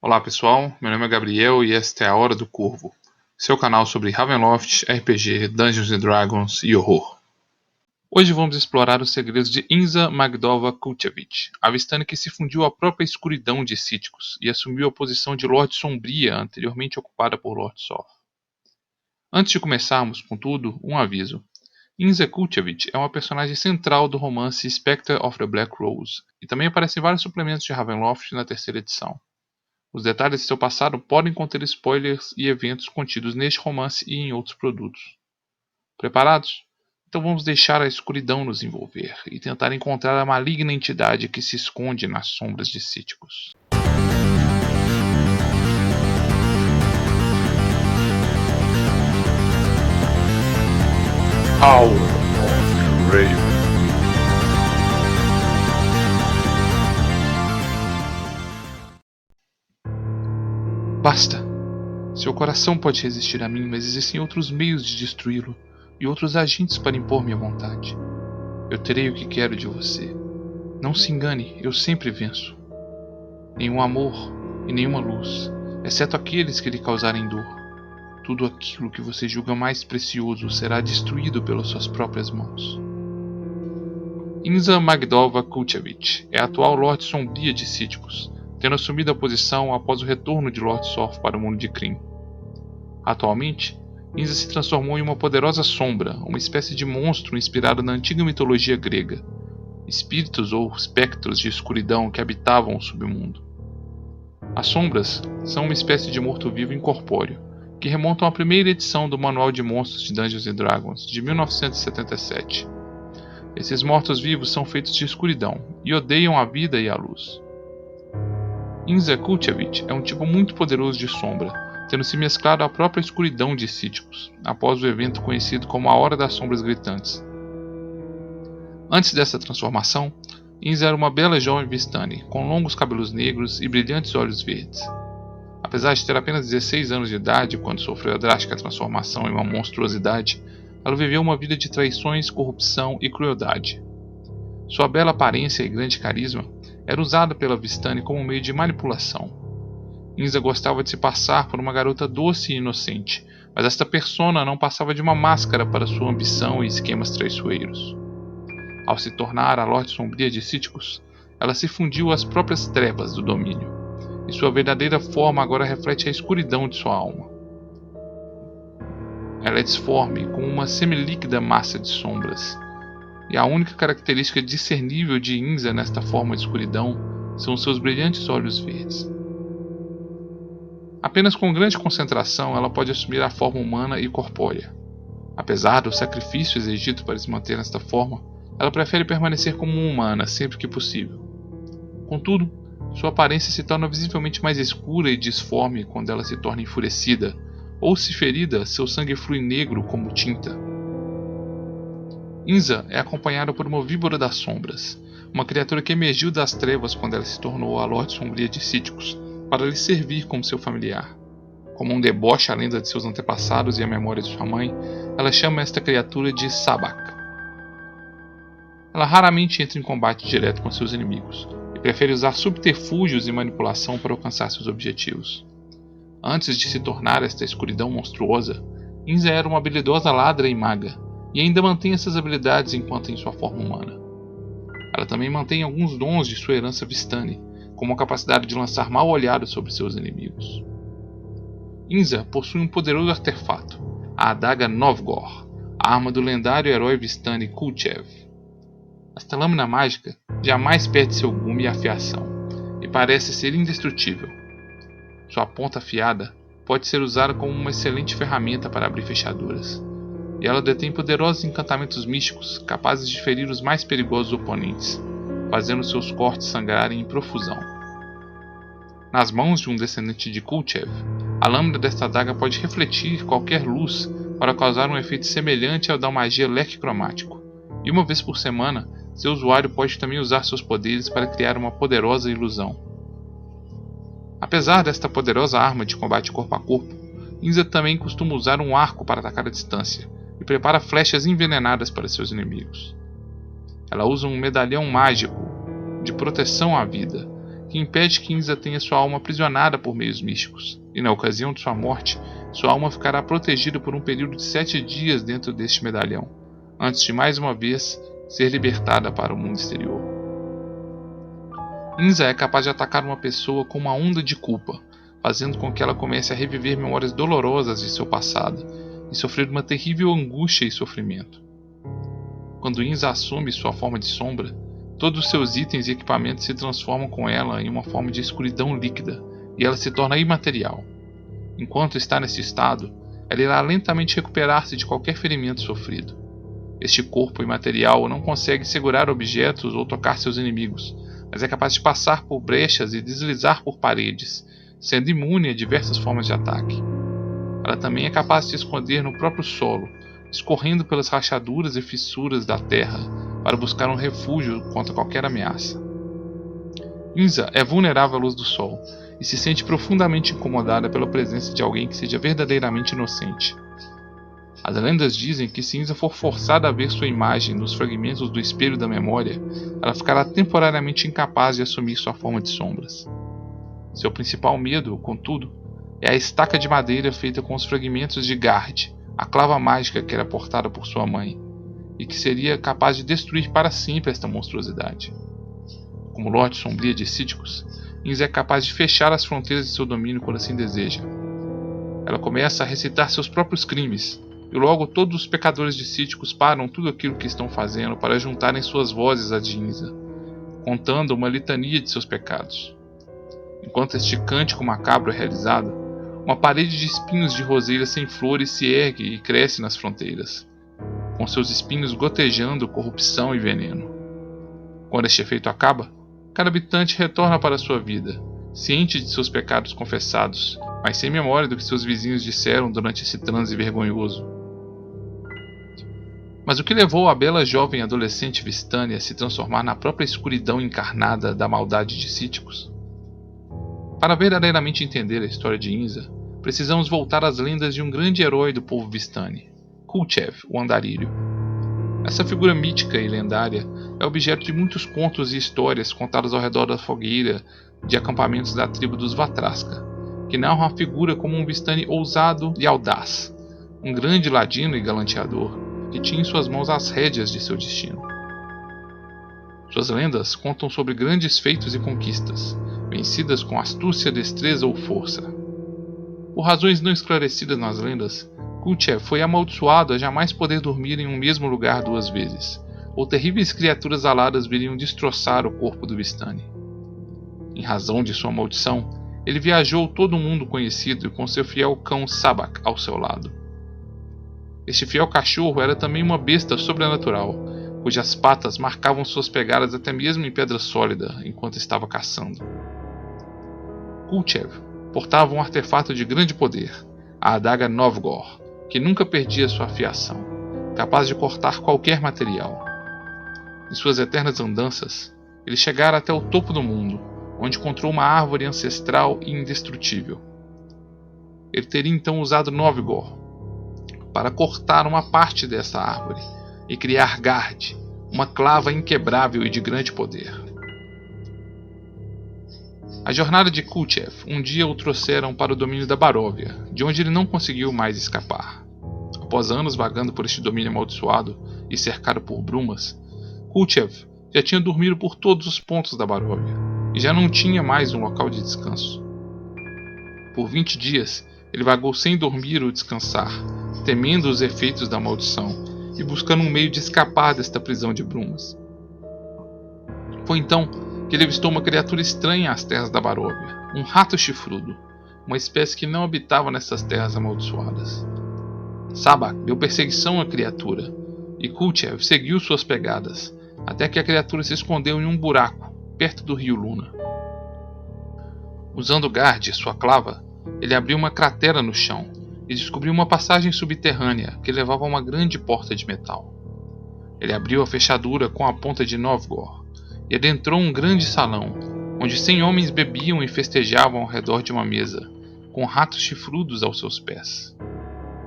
Olá pessoal, meu nome é Gabriel e esta é a Hora do Corvo, seu canal sobre Ravenloft, RPG, Dungeons and Dragons e horror. Hoje vamos explorar os segredos de Inza Magdova Kulchevich, a Vistani que se fundiu à própria escuridão de Cíticos e assumiu a posição de Lorde Sombria anteriormente ocupada por Lord Soth. Antes de começarmos, contudo, um aviso. Inza Kulchevich é uma personagem central do romance Spectre of the Black Rose e também aparece em vários suplementos de Ravenloft na terceira edição. Os detalhes de seu passado podem conter spoilers e eventos contidos neste romance e em outros produtos. Preparados? Então vamos deixar a escuridão nos envolver e tentar encontrar a maligna entidade que se esconde nas sombras de Cíticos. Hour of Raven. Basta! Seu coração pode resistir a mim, mas existem outros meios de destruí-lo e outros agentes para impor minha vontade. Eu terei o que quero de você. Não se engane, eu sempre venço. Nenhum amor e nenhuma luz, exceto aqueles que lhe causarem dor. Tudo aquilo que você julga mais precioso será destruído pelas suas próprias mãos. Inza Magdova Kulchevich é a atual Lorde Sombria de Cíticos, tendo assumido a posição após o retorno de Lord Soth para o mundo de Krynn. Atualmente, Inza se transformou em uma poderosa sombra, uma espécie de monstro inspirado na antiga mitologia grega, espíritos ou espectros de escuridão que habitavam o submundo. As sombras são uma espécie de morto-vivo incorpóreo, que remontam à primeira edição do Manual de Monstros de Dungeons & Dragons, de 1977. Esses mortos-vivos são feitos de escuridão e odeiam a vida e a luz. Inza Kulchevich é um tipo muito poderoso de sombra, tendo se mesclado à própria escuridão de Cíticos, após o evento conhecido como a Hora das Sombras Gritantes. Antes dessa transformação, Inza era uma bela jovem Vistani, com longos cabelos negros e brilhantes olhos verdes. Apesar de ter apenas 16 anos de idade quando sofreu a drástica transformação em uma monstruosidade, ela viveu uma vida de traições, corrupção e crueldade. Sua bela aparência e grande carisma era usada pela Vistani como meio de manipulação. Inza gostava de se passar por uma garota doce e inocente, mas esta persona não passava de uma máscara para sua ambição e esquemas traiçoeiros. Ao se tornar a Lorde Sombria de Cíticos, ela se fundiu às próprias trevas do domínio, e sua verdadeira forma agora reflete a escuridão de sua alma. Ela é disforme, com uma semilíquida massa de sombras, e a única característica discernível de Inza nesta forma de escuridão são seus brilhantes olhos verdes. Apenas com grande concentração ela pode assumir a forma humana e corpórea. Apesar do sacrifício exigido para se manter nesta forma, ela prefere permanecer como humana sempre que possível. Contudo, sua aparência se torna visivelmente mais escura e disforme quando ela se torna enfurecida, ou se ferida, seu sangue flui negro como tinta. Inza é acompanhada por uma víbora das sombras, uma criatura que emergiu das trevas quando ela se tornou a Lorde Sombria de Cíticos, para lhe servir como seu familiar. Como um deboche à lenda de seus antepassados e à memória de sua mãe, ela chama esta criatura de Sabak. Ela raramente entra em combate direto com seus inimigos, e prefere usar subterfúgios e manipulação para alcançar seus objetivos. Antes de se tornar esta escuridão monstruosa, Inza era uma habilidosa ladra e maga, e ainda mantém essas habilidades enquanto em sua forma humana. Ela também mantém alguns dons de sua herança Vistani, como a capacidade de lançar mal olhado sobre seus inimigos. Inza possui um poderoso artefato, a adaga Novgor, a arma do lendário herói Vistani Kulchev. Esta lâmina mágica jamais perde seu gume e afiação, e parece ser indestrutível. Sua ponta afiada pode ser usada como uma excelente ferramenta para abrir fechaduras, e ela detém poderosos encantamentos místicos capazes de ferir os mais perigosos oponentes, fazendo seus cortes sangrarem em profusão. Nas mãos de um descendente de Kulchev, a lâmina desta adaga pode refletir qualquer luz para causar um efeito semelhante ao da magia leque cromático, e uma vez por semana, seu usuário pode também usar seus poderes para criar uma poderosa ilusão. Apesar desta poderosa arma de combate corpo a corpo, Inza também costuma usar um arco para atacar à distância, e prepara flechas envenenadas para seus inimigos. Ela usa um medalhão mágico de proteção à vida, que impede que Inza tenha sua alma aprisionada por meios místicos, e na ocasião de sua morte, sua alma ficará protegida por um período de 7 dias dentro deste medalhão, antes de mais uma vez ser libertada para o mundo exterior. Inza é capaz de atacar uma pessoa com uma onda de culpa, fazendo com que ela comece a reviver memórias dolorosas de seu passado e sofrer uma terrível angústia e sofrimento. Quando Inza assume sua forma de sombra, todos os seus itens e equipamentos se transformam com ela em uma forma de escuridão líquida e ela se torna imaterial. Enquanto está nesse estado, ela irá lentamente recuperar-se de qualquer ferimento sofrido. Este corpo imaterial não consegue segurar objetos ou tocar seus inimigos, mas é capaz de passar por brechas e deslizar por paredes, sendo imune a diversas formas de ataque. Ela também é capaz de se esconder no próprio solo, escorrendo pelas rachaduras e fissuras da terra para buscar um refúgio contra qualquer ameaça. Inza é vulnerável à luz do sol e se sente profundamente incomodada pela presença de alguém que seja verdadeiramente inocente. As lendas dizem que se Inza for forçada a ver sua imagem nos fragmentos do espelho da memória, ela ficará temporariamente incapaz de assumir sua forma de sombras. Seu principal medo, contudo, é a estaca de madeira feita com os fragmentos de Gard, a clava mágica que era portada por sua mãe, e que seria capaz de destruir para sempre esta monstruosidade. Como Lorde Sombria de Cíticos, Inza é capaz de fechar as fronteiras de seu domínio quando assim deseja. Ela começa a recitar seus próprios crimes, e logo todos os pecadores de Cíticos param tudo aquilo que estão fazendo para juntarem suas vozes a de Inza, contando uma litania de seus pecados. Enquanto este cântico macabro é realizado, uma parede de espinhos de roseira sem flores se ergue e cresce nas fronteiras, com seus espinhos gotejando corrupção e veneno. Quando este efeito acaba, cada habitante retorna para sua vida, ciente de seus pecados confessados, mas sem memória do que seus vizinhos disseram durante esse transe vergonhoso. Mas o que levou a bela jovem adolescente Vistani a se transformar na própria escuridão encarnada da maldade de Cíticos? Para verdadeiramente entender a história de Inza, precisamos voltar às lendas de um grande herói do povo Vistani, Kulchev, o Andarilho. Essa figura mítica e lendária é objeto de muitos contos e histórias contados ao redor da fogueira de acampamentos da tribo dos Vatraska, que narram a figura como um Vistani ousado e audaz, um grande ladino e galanteador, que tinha em suas mãos as rédeas de seu destino. Suas lendas contam sobre grandes feitos e conquistas, vencidas com astúcia, destreza ou força. Por razões não esclarecidas nas lendas, Kulchev foi amaldiçoado a jamais poder dormir em um mesmo lugar 2 vezes, ou terríveis criaturas aladas viriam destroçar o corpo do Vistani. Em razão de sua maldição, ele viajou todo o mundo conhecido com seu fiel cão Sabak ao seu lado. Este fiel cachorro era também uma besta sobrenatural, cujas patas marcavam suas pegadas até mesmo em pedra sólida enquanto estava caçando. Kulchev portava um artefato de grande poder, a adaga Novgor, que nunca perdia sua afiação, capaz de cortar qualquer material. Em suas eternas andanças, ele chegara até o topo do mundo, onde encontrou uma árvore ancestral e indestrutível. Ele teria então usado Novgor para cortar uma parte dessa árvore e criar Gard, uma clava inquebrável e de grande poder. A jornada de Kulchev um dia o trouxeram para o domínio da Baróvia, de onde ele não conseguiu mais escapar. Após anos vagando por este domínio amaldiçoado e cercado por brumas, Kulchev já tinha dormido por todos os pontos da Baróvia e já não tinha mais um local de descanso. Por 20 dias, ele vagou sem dormir ou descansar, temendo os efeitos da maldição e buscando um meio de escapar desta prisão de brumas. Foi então que ele avistou uma criatura estranha às terras da Baróvia, um rato chifrudo, uma espécie que não habitava nessas terras amaldiçoadas. Sabak deu perseguição à criatura, e Kulchev seguiu suas pegadas, até que a criatura se escondeu em um buraco, perto do rio Luna. Usando Gard, sua clava, ele abriu uma cratera no chão e descobriu uma passagem subterrânea que levava a uma grande porta de metal. Ele abriu a fechadura com a ponta de Novgor e adentrou um grande salão, onde 100 homens bebiam e festejavam ao redor de uma mesa, com ratos chifrudos aos seus pés.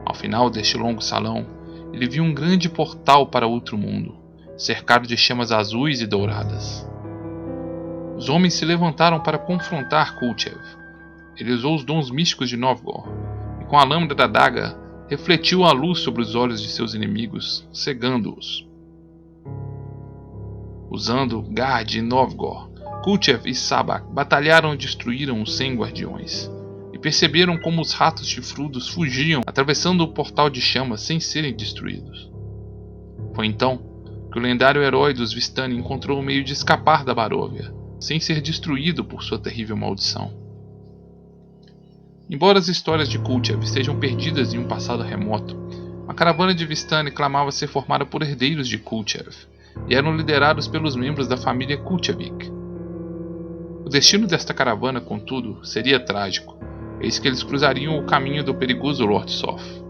Ao final deste longo salão, ele viu um grande portal para outro mundo, cercado de chamas azuis e douradas. Os homens se levantaram para confrontar Kulchev. Ele usou os dons místicos de Novgorod, e com a lâmina da adaga, refletiu a luz sobre os olhos de seus inimigos, cegando-os. Usando Gard e Novgorod, Kulchev e Sabak batalharam e destruíram os 100 guardiões, e perceberam como os ratos chifrudos fugiam, atravessando o portal de chamas sem serem destruídos. Foi então que o lendário herói dos Vistani encontrou o meio de escapar da Baróvia, sem ser destruído por sua terrível maldição. Embora as histórias de Kulchev estejam perdidas em um passado remoto, uma caravana de Vistani clamava ser formada por herdeiros de Kulchev, e eram liderados pelos membros da família Kulchevik. O destino desta caravana, contudo, seria trágico, eis que eles cruzariam o caminho do perigoso Lord Soth.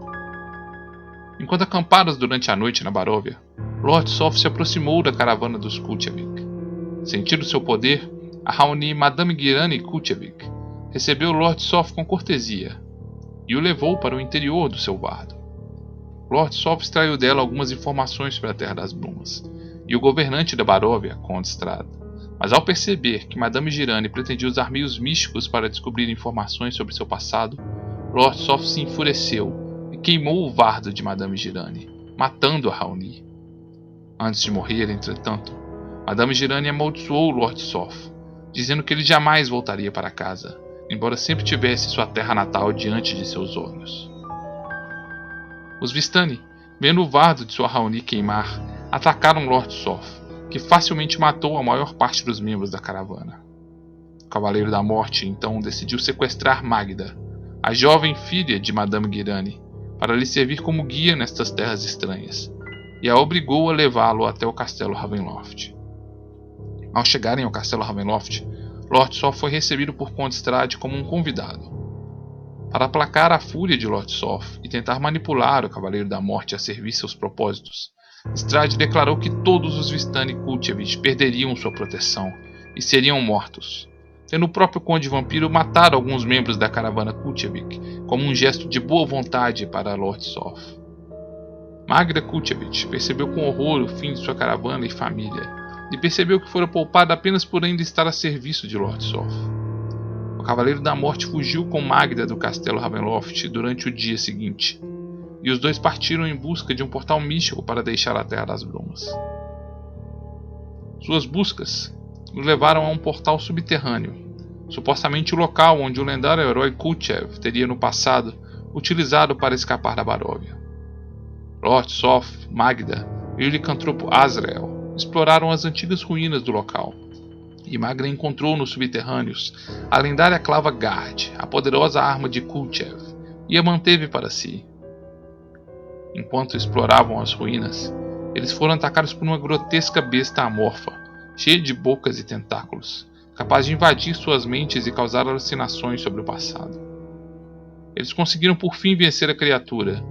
Enquanto acampados durante a noite na Baróvia, Lord Soth se aproximou da caravana dos Kulchevik. Sentindo seu poder, a Raoni Madame Girani Kulchevik recebeu Lord Soth com cortesia e o levou para o interior do seu bardo. Lord Soth extraiu dela algumas informações sobre a Terra das Brumas, e o governante da Baróvia, Conde Strahd. Mas ao perceber que Madame Girani pretendia usar meios místicos para descobrir informações sobre seu passado, Lord Soth se enfureceu e queimou o bardo de Madame Girani, matando a Raoni. Antes de morrer, entretanto, Madame Girani amaldiçoou Lord Soth, dizendo que ele jamais voltaria para casa, embora sempre tivesse sua terra natal diante de seus olhos. Os Vistani, vendo o bardo de sua Raoni queimar, atacaram Lord Soth, que facilmente matou a maior parte dos membros da caravana. O Cavaleiro da Morte então decidiu sequestrar Magda, a jovem filha de Madame Girani, para lhe servir como guia nestas terras estranhas, e a obrigou a levá-lo até o Castelo Ravenloft. Ao chegarem ao Castelo Ravenloft, Lord Soth foi recebido por Conde Strahd como um convidado. Para aplacar a fúria de Lord Soth e tentar manipular o Cavaleiro da Morte a servir seus propósitos, Strahd declarou que todos os Vistani Kulchevik perderiam sua proteção e seriam mortos, tendo o próprio Conde Vampiro matado alguns membros da caravana Kulchevik como um gesto de boa vontade para Lord Soth. Magda Kulchevik percebeu com horror o fim de sua caravana e família, e percebeu que fora poupada apenas por ainda estar a serviço de Lord Soth. O Cavaleiro da Morte fugiu com Magda do Castelo Ravenloft durante o dia seguinte, e os dois partiram em busca de um portal místico para deixar a Terra das Brumas. Suas buscas os levaram a um portal subterrâneo, supostamente o local onde o lendário herói Kulchev teria no passado utilizado para escapar da Baróvia. Lord Soth, Magda e o licantropo Azrael exploraram as antigas ruínas do local, e Magda encontrou nos subterrâneos a lendária clava Gard, a poderosa arma de Kulchev, e a manteve para si. Enquanto exploravam as ruínas, eles foram atacados por uma grotesca besta amorfa, cheia de bocas e tentáculos, capaz de invadir suas mentes e causar alucinações sobre o passado. Eles conseguiram por fim vencer a criatura,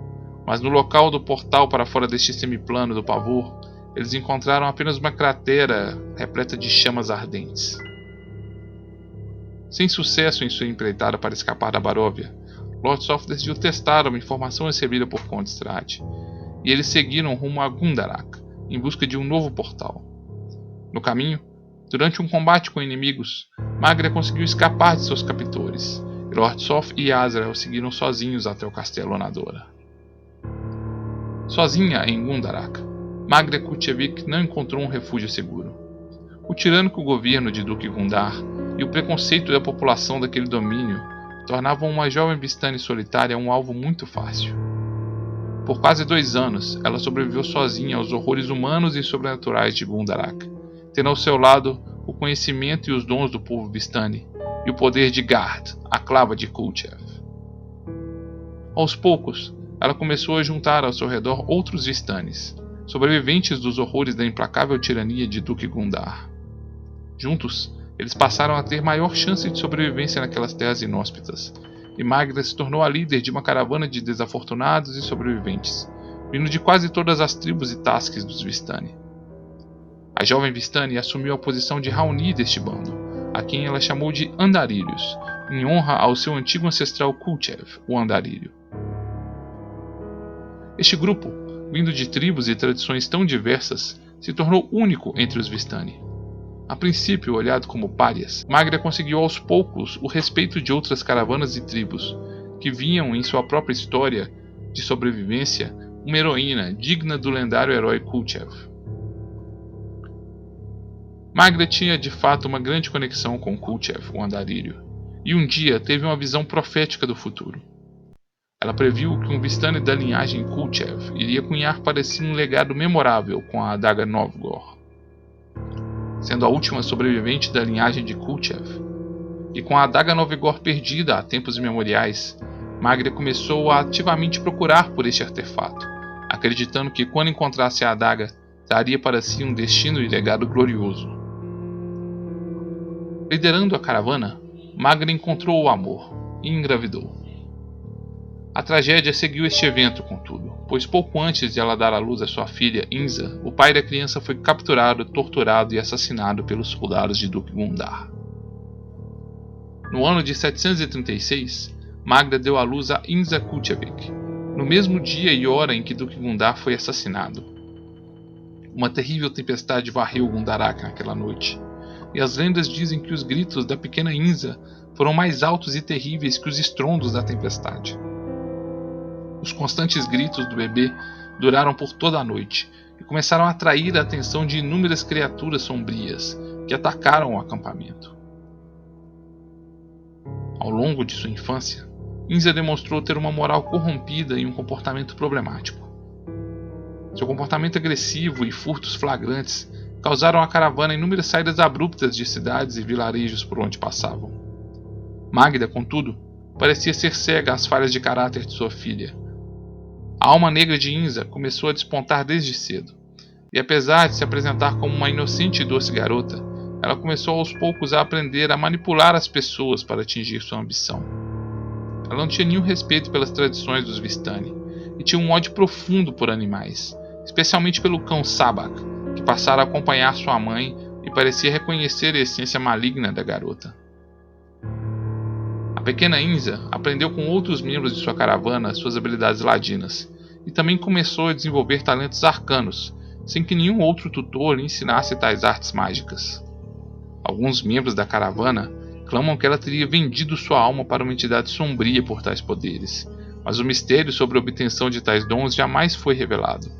mas no local do portal para fora deste semiplano do pavor, eles encontraram apenas uma cratera repleta de chamas ardentes. Sem sucesso em sua empreitada para escapar da Baróvia, Lord Soth decidiu testar uma informação recebida por Conde Strahd, e eles seguiram rumo a Gundarak, em busca de um novo portal. No caminho, durante um combate com inimigos, Magda conseguiu escapar de seus captores, e Lord Soth e Azrael seguiram sozinhos até o Castelo Onadora. Sozinha em Gundarak, Magda Kulchevik não encontrou um refúgio seguro. O tirânico governo de Duque Gundar e o preconceito da população daquele domínio tornavam uma jovem Vistani solitária um alvo muito fácil. Por quase 2 anos, ela sobreviveu sozinha aos horrores humanos e sobrenaturais de Gundarak, tendo ao seu lado o conhecimento e os dons do povo Vistani e o poder de Gard, a clava de Kulchev. Aos poucos, ela começou a juntar ao seu redor outros Vistanis, sobreviventes dos horrores da implacável tirania de Duque Gundar. Juntos, eles passaram a ter maior chance de sobrevivência naquelas terras inóspitas, e Magda se tornou a líder de uma caravana de desafortunados e sobreviventes, vindo de quase todas as tribos e tasques dos Vistani. A jovem Vistani assumiu a posição de Raoni deste bando, a quem ela chamou de Andarilhos, em honra ao seu antigo ancestral Kulchev, o Andarilho. Este grupo, vindo de tribos e tradições tão diversas, se tornou único entre os Vistani. A princípio, olhado como párias, Magda conseguiu aos poucos o respeito de outras caravanas e tribos, que viam em sua própria história de sobrevivência uma heroína digna do lendário herói Kulchev. Magda tinha de fato uma grande conexão com Kulchev, o andarilho, e um dia teve uma visão profética do futuro. Ela previu que um Vistani da linhagem Kulchev iria cunhar para si um legado memorável com a adaga Novgorod. Sendo a última sobrevivente da linhagem de Kulchev, e com a adaga Novgorod perdida há tempos imemoriais, Magda começou a ativamente procurar por este artefato, acreditando que quando encontrasse a adaga, daria para si um destino e legado glorioso. Liderando a caravana, Magda encontrou o amor e engravidou. A tragédia seguiu este evento, contudo, pois pouco antes de ela dar à luz a sua filha, Inza, o pai da criança foi capturado, torturado e assassinado pelos soldados de Duque Gundar. No ano de 736, Magda deu à luz a Inza Kulchevik, no mesmo dia e hora em que Duque Gundar foi assassinado. Uma terrível tempestade varreu Gundarak naquela noite, e as lendas dizem que os gritos da pequena Inza foram mais altos e terríveis que os estrondos da tempestade. Os constantes gritos do bebê duraram por toda a noite e começaram a atrair a atenção de inúmeras criaturas sombrias que atacaram o acampamento. Ao longo de sua infância, Inza demonstrou ter uma moral corrompida e um comportamento problemático. Seu comportamento agressivo e furtos flagrantes causaram à caravana inúmeras saídas abruptas de cidades e vilarejos por onde passavam. Magda, contudo, parecia ser cega às falhas de caráter de sua filha. A alma negra de Inza começou a despontar desde cedo, e apesar de se apresentar como uma inocente e doce garota, ela começou aos poucos a aprender a manipular as pessoas para atingir sua ambição. Ela não tinha nenhum respeito pelas tradições dos Vistani, e tinha um ódio profundo por animais, especialmente pelo cão Sabak, que passara a acompanhar sua mãe e parecia reconhecer a essência maligna da garota. A pequena Inza aprendeu com outros membros de sua caravana suas habilidades ladinas, e também começou a desenvolver talentos arcanos, sem que nenhum outro tutor lhe ensinasse tais artes mágicas. Alguns membros da caravana clamam que ela teria vendido sua alma para uma entidade sombria por tais poderes, mas o mistério sobre a obtenção de tais dons jamais foi revelado.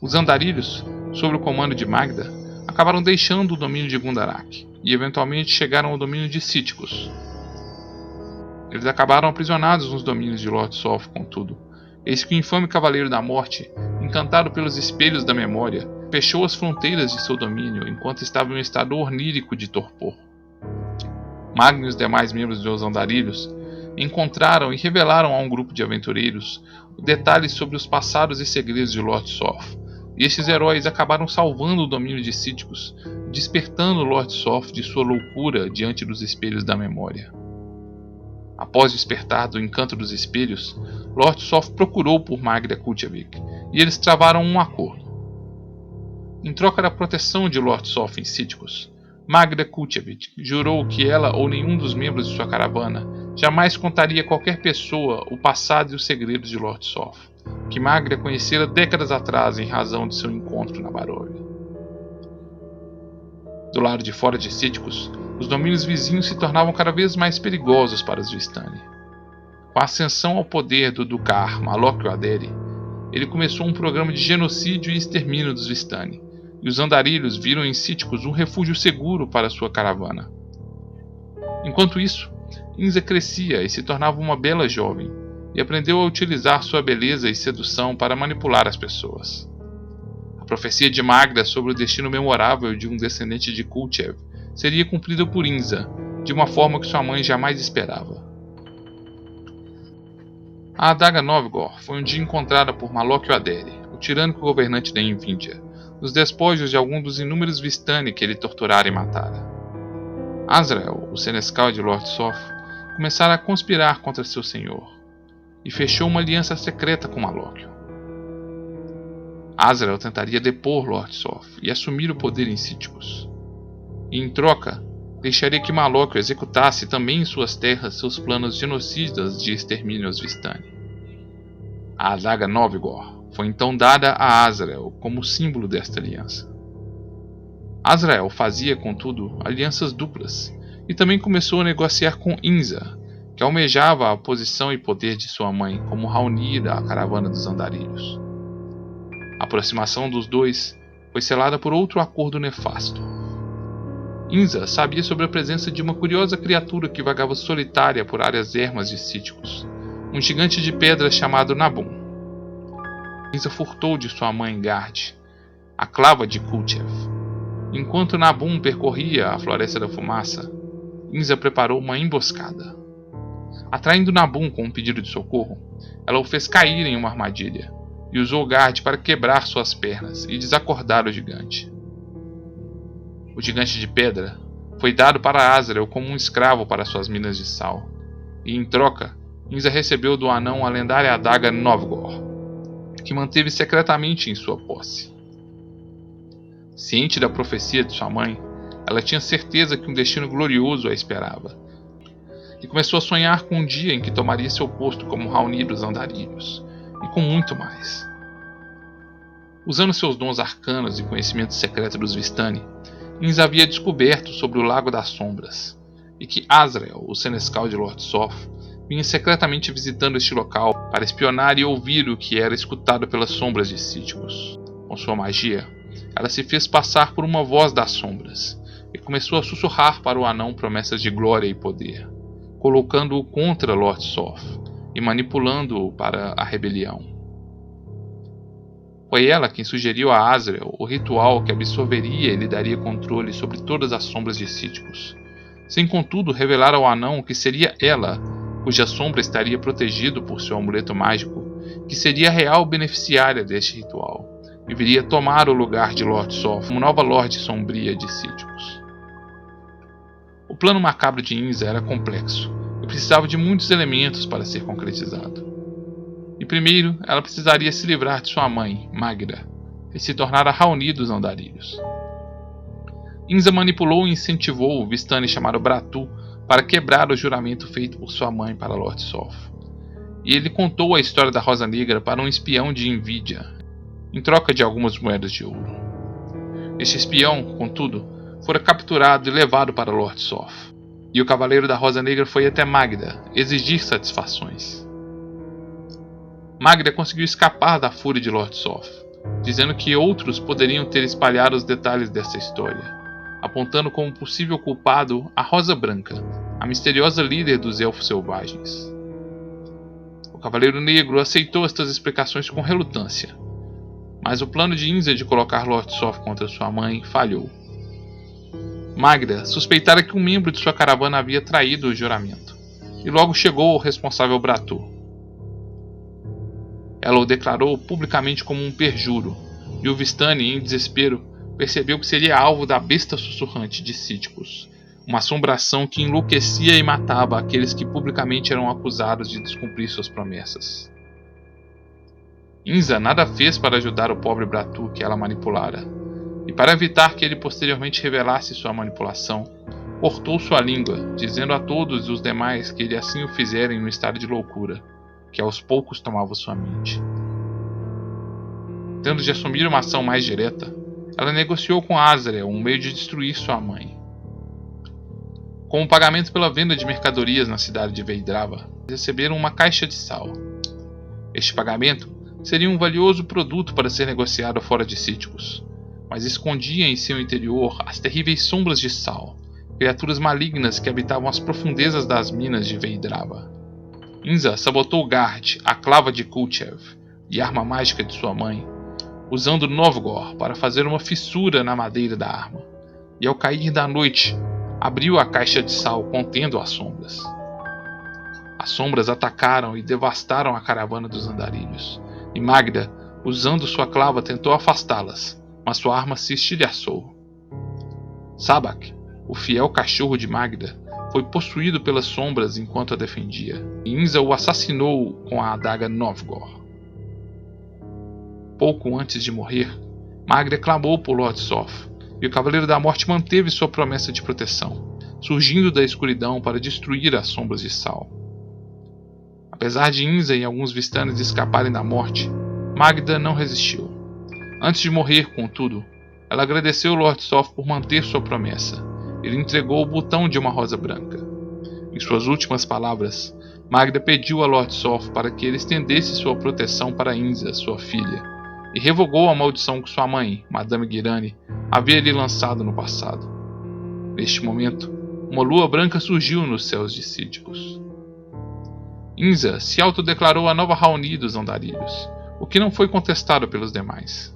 Os andarilhos, sob o comando de Magda, acabaram deixando o domínio de Gundarak e eventualmente chegaram ao domínio de Cíticos. Eles acabaram aprisionados nos domínios de Lord Soth, contudo, eis que o infame Cavaleiro da Morte, encantado pelos espelhos da memória, fechou as fronteiras de seu domínio enquanto estava em um estado onírico de torpor. Magda e os demais membros dos andarilhos encontraram e revelaram a um grupo de aventureiros detalhes sobre os passados e segredos de Lord Soth, e estes heróis acabaram salvando o domínio de Cíticos, despertando Lord Soth de sua loucura diante dos espelhos da memória. Após despertar do encanto dos espelhos, Lord Soth procurou por Magda Kulchevik, e eles travaram um acordo. Em troca da proteção de Lord Soth em Cíticos, Magda Kulchevik jurou que ela ou nenhum dos membros de sua caravana jamais contaria a qualquer pessoa o passado e os segredos de Lord Soth, que Magda conhecera décadas atrás em razão de seu encontro na Baróvia. Do lado de fora de Cíticos, os domínios vizinhos se tornavam cada vez mais perigosos para os Vistani. Com a ascensão ao poder do Dukar Malok Aderi, ele começou um programa de genocídio e extermínio dos Vistani, e os andarilhos viram em Cíticos um refúgio seguro para sua caravana. Enquanto isso, Inza crescia e se tornava uma bela jovem, e aprendeu a utilizar sua beleza e sedução para manipular as pessoas. A profecia de Magda sobre o destino memorável de um descendente de Kulchev seria cumprida por Inza, de uma forma que sua mãe jamais esperava. A adaga Novgorod foi um dia encontrada por Malok Aderi, o tirânico governante da Envindia, nos despojos de algum dos inúmeros Vistani que ele torturara e matara. Azrael, o senescal de Lord Soth, começara a conspirar contra seu senhor, e fechou uma aliança secreta com Malok. Azrael tentaria depor Lord Soth e assumir o poder em Cíticos, e em troca, deixaria que Malok executasse também em suas terras seus planos genocidas de extermínio aos Vistani. A adaga Novgorod foi então dada a Azrael como símbolo desta aliança. Azrael fazia, contudo, alianças duplas e também começou a negociar com Inza, que almejava a posição e poder de sua mãe como Raoni da caravana dos andarilhos. A aproximação dos dois foi selada por outro acordo nefasto. Inza sabia sobre a presença de uma curiosa criatura que vagava solitária por áreas ermas de Cíticos, um gigante de pedra chamado Nabum. Inza furtou de sua mãe Gard, a clava de Kulchev. Enquanto Nabum percorria a Floresta da Fumaça, Inza preparou uma emboscada. Atraindo Nabum com um pedido de socorro, ela o fez cair em uma armadilha e usou Gard para quebrar suas pernas e desacordar o gigante. O gigante de pedra foi dado para Azrael como um escravo para suas minas de sal, e em troca, Inza recebeu do anão a lendária adaga Novgor, que manteve secretamente em sua posse. Ciente da profecia de sua mãe, ela tinha certeza que um destino glorioso a esperava, e começou a sonhar com um dia em que tomaria seu posto como Raoni dos Andarilhos, e com muito mais. Usando seus dons arcanos e conhecimento secreto dos Vistani, Inza havia descoberto sobre o Lago das Sombras, e que Azrael, o senescal de Lord Soth, vinha secretamente visitando este local para espionar e ouvir o que era escutado pelas sombras de Cíticos. Com sua magia, ela se fez passar por uma voz das sombras, e começou a sussurrar para o anão promessas de glória e poder, colocando-o contra Lord Soth e manipulando-o para a rebelião. Foi ela quem sugeriu a Azrael o ritual que absorveria e lhe daria controle sobre todas as sombras de Cíticos, sem contudo revelar ao anão que seria ela, cuja sombra estaria protegido por seu amuleto mágico, que seria a real beneficiária deste ritual, e viria tomar o lugar de Lord Soth como nova Lorde Sombria de Cíticos. O plano macabro de Inza era complexo e precisava de muitos elementos para ser concretizado. E primeiro, ela precisaria se livrar de sua mãe, Magda, e se tornar a Raoni dos Andarilhos. Inza manipulou e incentivou o Vistani chamado Bratu para quebrar o juramento feito por sua mãe para Lord Soth. E ele contou a história da Rosa Negra para um espião de Invídia, em troca de algumas moedas de ouro. Este espião, contudo, fora capturado e levado para Lord Soth, e o Cavaleiro da Rosa Negra foi até Magda exigir satisfações. Magda conseguiu escapar da fúria de Lord Soth, dizendo que outros poderiam ter espalhado os detalhes dessa história, apontando como possível culpado a Rosa Branca, a misteriosa líder dos Elfos Selvagens. O Cavaleiro Negro aceitou estas explicações com relutância, mas o plano de Inza de colocar Lord Soth contra sua mãe falhou. Magda suspeitara que um membro de sua caravana havia traído o juramento, e logo chegou ao responsável Bratu. Ela o declarou publicamente como um perjuro, e o Vistani, em desespero, percebeu que seria alvo da besta sussurrante de Cíticos, uma assombração que enlouquecia e matava aqueles que publicamente eram acusados de descumprir suas promessas. Inza nada fez para ajudar o pobre Bratu que ela manipulara, e para evitar que ele posteriormente revelasse sua manipulação, cortou sua língua, dizendo a todos os demais que ele assim o fizera em um estado de loucura, que aos poucos tomava sua mente. Tendo de assumir uma ação mais direta, ela negociou com Azrael um meio de destruir sua mãe. Como pagamento pela venda de mercadorias na cidade de Veidrava, receberam uma caixa de sal. Este pagamento seria um valioso produto para ser negociado fora de Cíticos, mas escondia em seu interior as terríveis sombras de sal, criaturas malignas que habitavam as profundezas das minas de Veidrava. Inza sabotou Gard, a clava de Kulchev e arma mágica de sua mãe, usando Novgor para fazer uma fissura na madeira da arma, e ao cair da noite, abriu a caixa de sal contendo as sombras. As sombras atacaram e devastaram a caravana dos andarilhos, e Magda, usando sua clava, tentou afastá-las, mas sua arma se estilhaçou. Sabak, o fiel cachorro de Magda, foi possuído pelas sombras enquanto a defendia, e Inza o assassinou com a adaga Novgor. Pouco antes de morrer, Magda clamou por Lord Soth, e o Cavaleiro da Morte manteve sua promessa de proteção, surgindo da escuridão para destruir as sombras de sal. Apesar de Inza e alguns Vistanes escaparem da morte, Magda não resistiu. Antes de morrer, contudo, ela agradeceu Lord Soth por manter sua promessa. Ele entregou o botão de uma rosa branca. Em suas últimas palavras, Magda pediu a Lord Soth para que ele estendesse sua proteção para Inza, sua filha, e revogou a maldição que sua mãe, Madame Guirani, havia lhe lançado no passado. Neste momento, uma lua branca surgiu nos céus disídicos. Inza se autodeclarou a nova Raoni dos Andarilhos, o que não foi contestado pelos demais.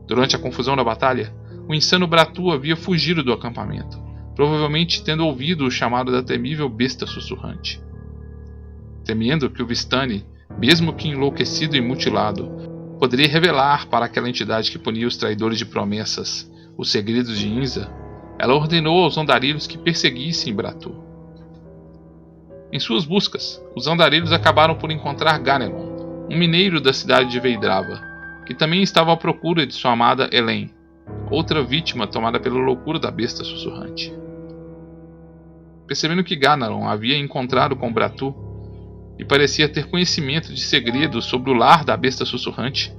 Durante a confusão da batalha, o insano Bratu havia fugido do acampamento, provavelmente tendo ouvido o chamado da temível besta sussurrante. Temendo que o Vistani, mesmo que enlouquecido e mutilado, poderia revelar para aquela entidade que punia os traidores de promessas os segredos de Inza, ela ordenou aos andarilhos que perseguissem Bratu. Em suas buscas, os andarilhos acabaram por encontrar Ganelon, um mineiro da cidade de Veidrava, que também estava à procura de sua amada Elen, outra vítima tomada pela loucura da besta sussurrante. Percebendo que Ganelon havia encontrado com Bratu e parecia ter conhecimento de segredos sobre o lar da besta sussurrante,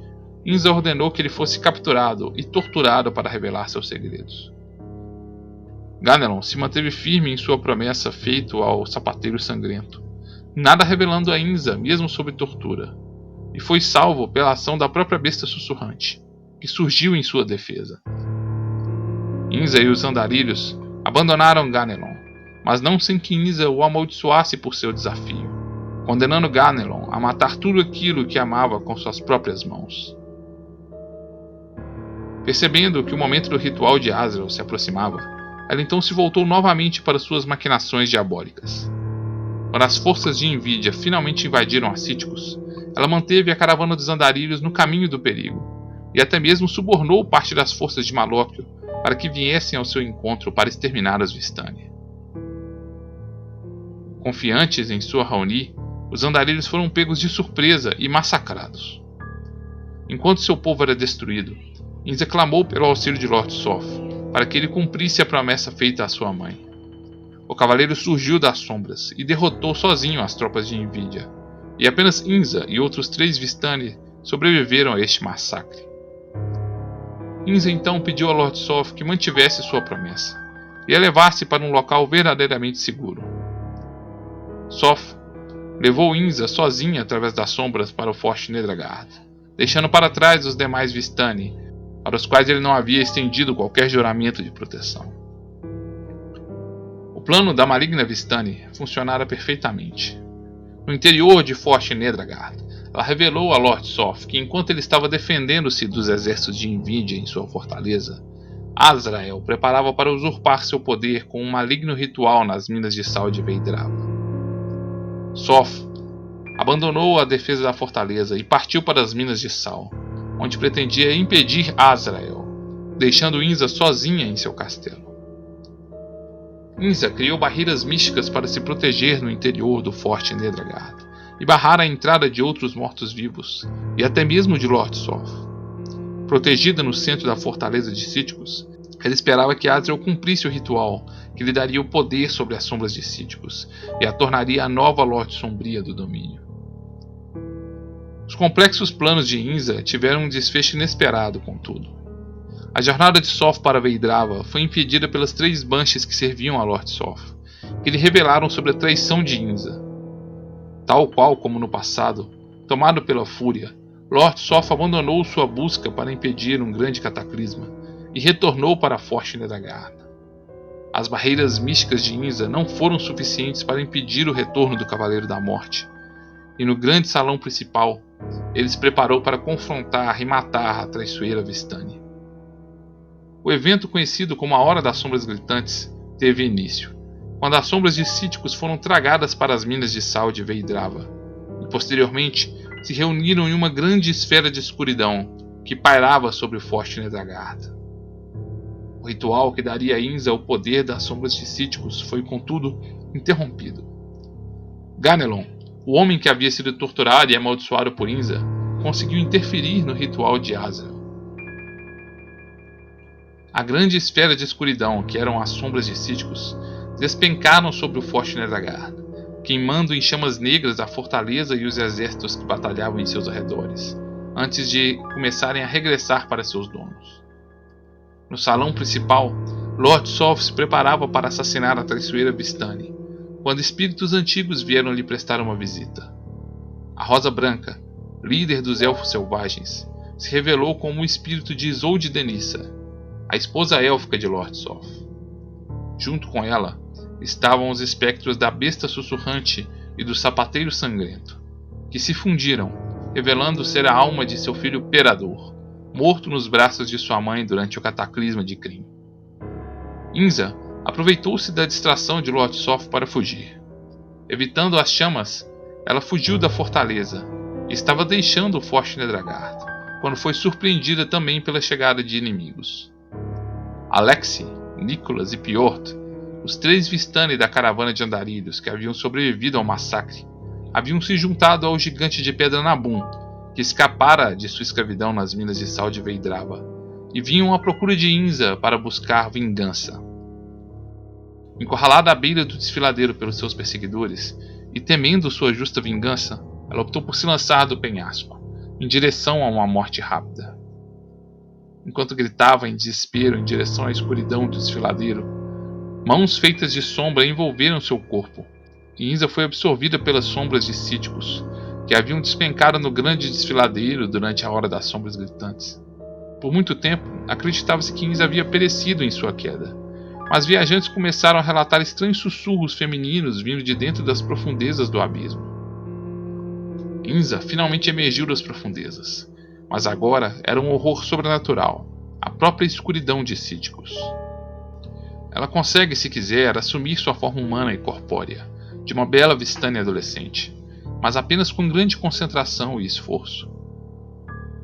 Inza ordenou que ele fosse capturado e torturado para revelar seus segredos. Ganelon se manteve firme em sua promessa feita ao sapateiro sangrento, nada revelando a Inza mesmo sob tortura, e foi salvo pela ação da própria besta sussurrante, que surgiu em sua defesa. Inza e os andarilhos abandonaram Ganelon, mas não sem que Inza o amaldiçoasse por seu desafio, condenando Ganelon a matar tudo aquilo que amava com suas próprias mãos. Percebendo que o momento do ritual de Azrael se aproximava, ela então se voltou novamente para suas maquinações diabólicas. Quando as forças de Envidia finalmente invadiram a Cíticos, ela manteve a caravana dos andarilhos no caminho do perigo, e até mesmo subornou parte das forças de Malóquio para que viessem ao seu encontro para exterminar os Vistani. Confiantes em sua Raoni, os andarilhos foram pegos de surpresa e massacrados. Enquanto seu povo era destruído, Inza clamou pelo auxílio de Lord Soth, para que ele cumprisse a promessa feita à sua mãe. O cavaleiro surgiu das sombras e derrotou sozinho as tropas de Envidia, e apenas Inza e outros 3 Vistani sobreviveram a este massacre. Inza então pediu a Lord Soth que mantivesse sua promessa, e a levasse para um local verdadeiramente seguro. Soth levou Inza sozinha através das sombras para o Forte Nedragard, deixando para trás os demais Vistani, para os quais ele não havia estendido qualquer juramento de proteção. O plano da maligna Vistani funcionara perfeitamente. No interior de Forte Nedragard, ela revelou a Lord Soth que enquanto ele estava defendendo-se dos exércitos de Envidia em sua fortaleza, Azrael preparava para usurpar seu poder com um maligno ritual nas minas de sal de Veidrava. Soth abandonou a defesa da fortaleza e partiu para as minas de sal, onde pretendia impedir Azrael, deixando Inza sozinha em seu castelo. Inza criou barreiras místicas para se proteger no interior do Forte Nedragard e barrar a entrada de outros mortos-vivos, e até mesmo de Lord Soth. Protegida no centro da fortaleza de Cíticos, ela esperava que Azrael cumprisse o ritual que lhe daria o poder sobre as sombras de Cíticos e a tornaria a nova Lorde Sombria do domínio. Os complexos planos de Inza tiveram um desfecho inesperado, contudo. A jornada de Soth para Veidrava foi impedida pelas 3 Banshees que serviam a Lord Soth, que lhe revelaram sobre a traição de Inza. Tal qual como no passado, tomado pela fúria, Lord Soth abandonou sua busca para impedir um grande cataclisma e retornou para a Forte Nedragard. As barreiras místicas de Inza não foram suficientes para impedir o retorno do Cavaleiro da Morte, e no grande salão principal, ele se preparou para confrontar e matar a traiçoeira Vistani. O evento conhecido como a Hora das Sombras Gritantes teve início, quando as sombras de Cíticos foram tragadas para as minas de sal de Veidrava, e posteriormente se reuniram em uma grande esfera de escuridão que pairava sobre o Forte Nedragard. O ritual que daria a Inza o poder das sombras de Cíticos foi, contudo, interrompido. Ganelon, o homem que havia sido torturado e amaldiçoado por Inza, conseguiu interferir no ritual de Azrael. A grande esfera de escuridão, que eram as sombras de Cíticos, despencaram sobre o Forte Nedragard, queimando em chamas negras a fortaleza e os exércitos que batalhavam em seus arredores, antes de começarem a regressar para seus donos. No salão principal, Lord Soth se preparava para assassinar a traiçoeira Vistani, quando espíritos antigos vieram lhe prestar uma visita. A Rosa Branca, líder dos Elfos Selvagens, se revelou como o espírito de Isolde Denissa, a esposa élfica de Lord Soth. Junto com ela estavam os espectros da Besta Sussurrante e do Sapateiro Sangrento, que se fundiram, revelando ser a alma de seu filho Perador, morto nos braços de sua mãe durante o cataclisma de Kryn. Inza aproveitou-se da distração de Lord Soth para fugir. Evitando as chamas, ela fugiu da fortaleza e estava deixando o Forte Nedregard, quando foi surpreendida também pela chegada de inimigos. Alexi, Nicholas e Piotr, os 3 Vistani da caravana de andarilhos que haviam sobrevivido ao massacre, haviam se juntado ao gigante de pedra Nabum, que escapara de sua escravidão nas minas de sal de Veidrava, e vinham à procura de Inza para buscar vingança. Encurralada à beira do desfiladeiro pelos seus perseguidores, e temendo sua justa vingança, ela optou por se lançar do penhasco, em direção a uma morte rápida. Enquanto gritava em desespero em direção à escuridão do desfiladeiro, mãos feitas de sombra envolveram seu corpo, e Inza foi absorvida pelas sombras de Cíticos, que haviam despencado no grande desfiladeiro durante a Hora das Sombras Gritantes. Por muito tempo, acreditava-se que Inza havia perecido em sua queda, mas viajantes começaram a relatar estranhos sussurros femininos vindo de dentro das profundezas do abismo. Inza finalmente emergiu das profundezas, mas agora era um horror sobrenatural, a própria escuridão de Cíticos. Ela consegue, se quiser, assumir sua forma humana e corpórea, de uma bela Vistani adolescente, mas apenas com grande concentração e esforço.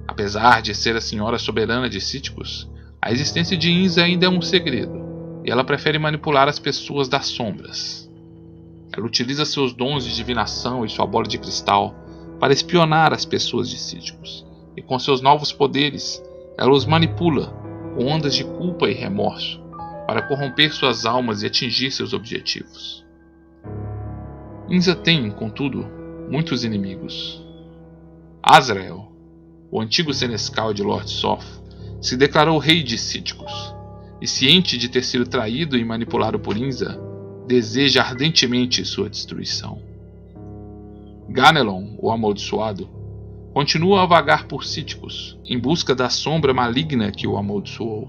Apesar de ser a senhora soberana de Cíticos, a existência de Inza ainda é um segredo, e ela prefere manipular as pessoas das sombras. Ela utiliza seus dons de divinação e sua bola de cristal para espionar as pessoas de Cíticos, e com seus novos poderes, ela os manipula com ondas de culpa e remorso para corromper suas almas e atingir seus objetivos. Inza tem, contudo, muitos inimigos. Azrael, o antigo senescal de Lord Soth, se declarou rei de Cíticos, e ciente de ter sido traído e manipulado por Inza, deseja ardentemente sua destruição. Ganelon, o amaldiçoado, continua a vagar por Cíticos, em busca da sombra maligna que o amaldiçoou.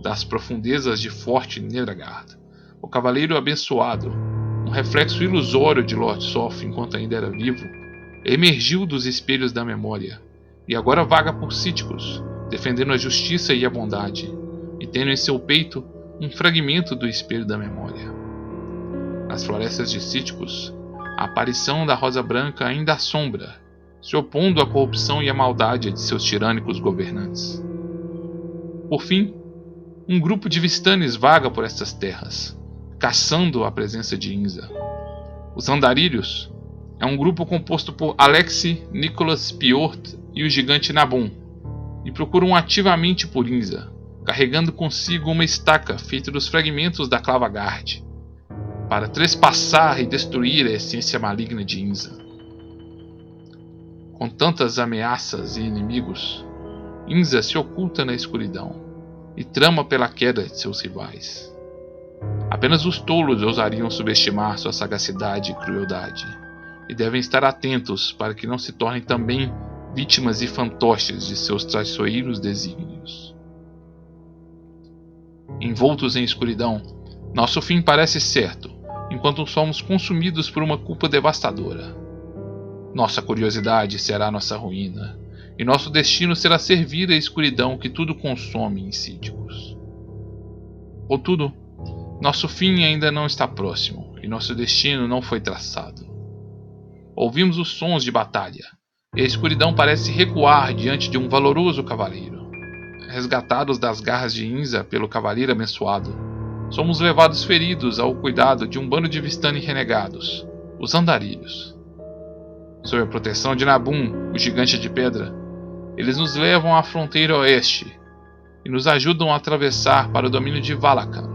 Das profundezas de Forte Nedregard, o Cavaleiro Abençoado, um reflexo ilusório de Lord Soth enquanto ainda era vivo, emergiu dos espelhos da memória, e agora vaga por Cíticos, defendendo a justiça e a bondade, e tendo em seu peito um fragmento do espelho da memória. Nas florestas de Cíticos, a aparição da Rosa Branca ainda assombra, se opondo à corrupção e à maldade de seus tirânicos governantes. Por fim, um grupo de Vistanes vaga por estas terras, caçando a presença de Inza. Os Andarilhos é um grupo composto por Alexi, Nicholas, Piotr e o gigante Nabum, e procuram ativamente por Inza, carregando consigo uma estaca feita dos fragmentos da Clava Guard, para trespassar e destruir a essência maligna de Inza. Com tantas ameaças e inimigos, Inza se oculta na escuridão e trama pela queda de seus rivais. Apenas os tolos ousariam subestimar sua sagacidade e crueldade, e devem estar atentos para que não se tornem também vítimas e fantoches de seus traiçoeiros desígnios. Envoltos em escuridão, nosso fim parece certo, enquanto somos consumidos por uma culpa devastadora. Nossa curiosidade será nossa ruína, e nosso destino será servir à escuridão que tudo consome em Cíticos. Contudo, nosso fim ainda não está próximo, e nosso destino não foi traçado. Ouvimos os sons de batalha, e a escuridão parece recuar diante de um valoroso cavaleiro. Resgatados das garras de Inza pelo Cavaleiro Abençoado, somos levados feridos ao cuidado de um bando de Vistani renegados, os Andarilhos. Sob a proteção de Nabum, o gigante de pedra, eles nos levam à fronteira oeste e nos ajudam a atravessar para o domínio de Valakan,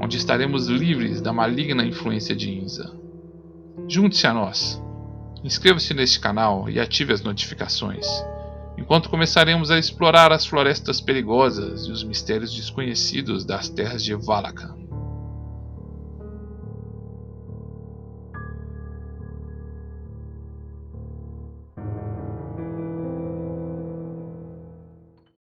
onde estaremos livres da maligna influência de Inza. Junte-se a nós. Inscreva-se neste canal e ative as notificações. enquanto começaremos a explorar as florestas perigosas e os mistérios desconhecidos das terras de Valakan.